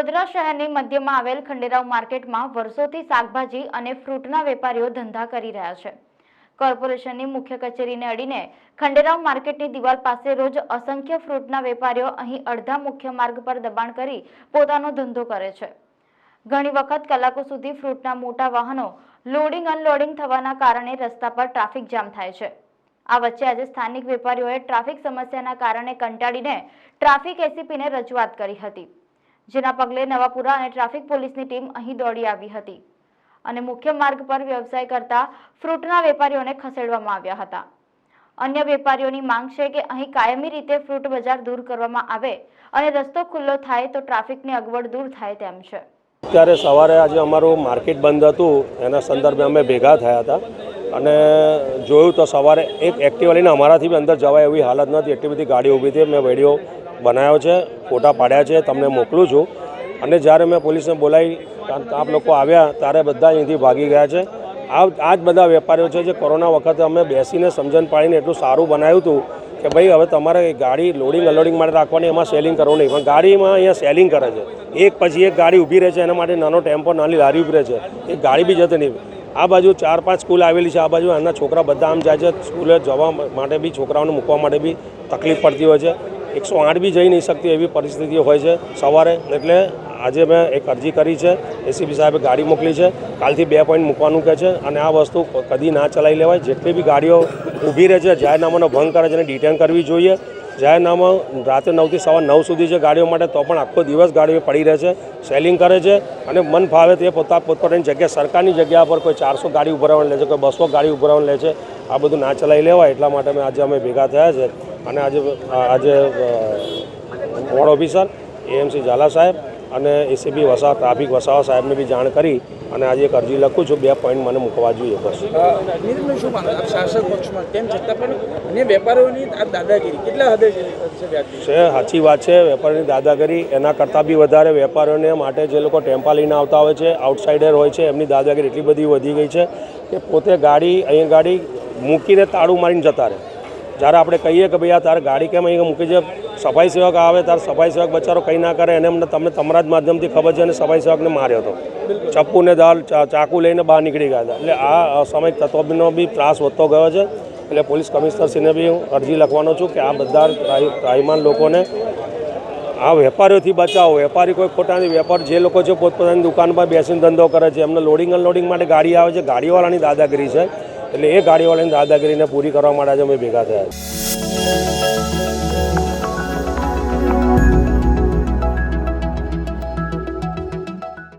વડોદરા શહેરની મધ્યમાં આવેલ ખંડેરાવ માર્કેટમાં વર્ષોથી શાકભાજી અને ફ્રૂટના વેપારીઓ ધંધા કરી રહ્યા છે। કોર્પોરેશનની મુખ્ય કચેરીને અડીને ખંડેરાવ માર્કેટની દિવાલ પાસે રોજ અસંખ્ય ફ્રૂટના વેપારીઓ અહીં અડધા મુખ્ય માર્ગ પર દબાણ કરી પોતાનો ધંધો કરે છે। ઘણી વખત કલાકો સુધી ફ્રૂટના મોટા વાહનો લોડિંગ અનલોડિંગ થવાના કારણે રસ્તા પર ટ્રાફિક જામ થાય છે। આ વચ્ચે આજે સ્થાનિક વેપારીઓએ ટ્રાફિક સમસ્યાના કારણે કંટાળીને ટ્રાફિક એસીપીને રજૂઆત કરી હતી, જેના પગલે નવાપુરા અને ટ્રાફિક પોલીસની ટીમ અહીં દોડી આવી હતી અને મુખ્ય માર્ગ પર વ્યવસાય કરતા ફ્રૂટના વેપારીઓને ખસેડવામાં આવ્યા હતા। અન્ય વેપારીઓની માંગ છે કે અહીં કાયમી રીતે ફ્રૂટ બજાર દૂર કરવામાં આવે અને રસ્તો ખુલ્લો થાય તો ટ્રાફિકની અગવડ દૂર થાય તેમ છે। ત્યારે સવારે આજે અમારું માર્કેટ બંધ હતું, એના સંદર્ભે અમે ભેગા થયા હતા અને જોયું તો સવારે એક એક્ટિવા લઈને અમારાથી બી અંદર જવાય એવી હાલત નથી, એટલી બધી ગાડી ઊભી હતી। મેં વિડીયો બનાવ્યો છે, ફોટા પાડ્યા છે, તમને મોકલું છું। અને જ્યારે મેં પોલીસને બોલાવી આપ લોકો આવ્યા ત્યારે બધા અહીંથી ભાગી ગયા છે। આ જ બધા વેપારીઓ છે જે કોરોના વખતે અમે બેસીને સમજણ પાડીને એટલું સારું બનાવ્યું હતું કે ભાઈ હવે તમારે ગાડી લોડિંગ અનલોડિંગ માટે રાખવાની, એમાં સેલિંગ કરવું નહીં, પણ ગાડીમાં અહીંયા સેલિંગ કરે છે। એક પછી એક ગાડી ઊભી રહે છે, એના માટે નાનો ટેમ્પો નાની લારી ઊભી રહે છે, એક ગાડી બી જતી નહીં। આ બાજુ 4-5 સ્કૂલ આવેલી છે, આ બાજુ એના છોકરા બધા આમ જાય છે, સ્કૂલે જવા માટે બી છોકરાઓને મૂકવા માટે બી તકલીફ પડતી હોય છે। 108 બી જઈ નહીં શકતી એવી પરિસ્થિતિઓ હોય છે સવારે। એટલે આજે મેં એક અરજી કરી છે, એસીપી સાહેબે ગાડી મોકલી છે, કાલથી 2 પોઈન્ટ મૂકવાનું કહે છે અને આ વસ્તુ કદી ના ચલાવી લેવાય। જેટલી બી ગાડીઓ ઊભી રહે છે, જાહેરનામાનો ભંગ કરે છે એને ડિટેન કરવી જોઈએ। જાહેરનામા રાત્રે 9 થી સવાર 9 સુધી છે ગાડીઓ માટે, તો પણ આખો દિવસ ગાડીઓ પડી રહે છે, સેલિંગ કરે છે અને મન ફાવે તે પોતપોતાની જગ્યા, સરકારની જગ્યા પર કોઈ 400 ગાડી ઉભરાવવાનું લે છે, કોઈ 200 ગાડી ઉભરાવવાનું લે છે। આ બધું ના ચલાવી લેવાય, એટલા માટે આજે અમે ભેગા થયા છે અને આજે વોર્ડ ઓફિસર એએમસી ઝાલા સાહેબ અને એસીપી વસાવા ટ્રાફિક વસાવા સાહેબને બી જાણ કરી અને આજે એક અરજી લખું છું, 2 પોઈન્ટ મને મૂકવા જોઈએ બસ। શાસક પક્ષમાં તેમ છતાં પણ અન્ય વેપારીઓની આ દાદાગીરી કેટલા હદે છે? સાચી વાત છે, વેપારીની દાદાગીરી એના કરતાં બી વધારે વેપારીઓને માટે જે લોકો ટેમ્પા લઈને આવતા હોય છે, આઉટસાઇડર હોય છે, એમની દાદાગીરી એટલી બધી વધી ગઈ છે કે પોતે અહીંયા ગાડી મૂકીને તાળું મારીને જતા રહે। જ્યારે આપણે કહીએ કે ભાઈ આ તારે ગાડી કેમ અહીંયા મૂકી છે, સફાઈ સેવક આવે ત્યારે સફાઈ સેવક બચારો કંઈ ના કરે, એને અમને તમને તમારા જ માધ્યમથી ખબર છે, અને સફાઈ સેવકને માર્યો હતો, ચપ્પુને દાલ ચાકુ લઈને બહાર નીકળી ગયા હતા। એટલે આ અસામયિક તત્વનો બી ત્રાસ વધતો ગયો છે। એટલે પોલીસ કમિશનરશ્રીને બી હું અરજી લખવાનો છું કે આ બધા ત્રાહિમાન લોકોને આ વેપારીઓથી બચાવો। વેપારી કોઈ ખોટા નથી, વેપાર જે લોકો છે પોતપોતાની દુકાનમાં બેસીને ધંધો કરે છે, એમને લોડિંગ અનલોડિંગ માટે ગાડી આવે છે, ગાડીવાળાની દાદાગીરી છે। એટલે એ ગાડીવાળાની દાદાગીરીને પૂરી કરવા માટે આજે અમે ભેગા થયા છીએ।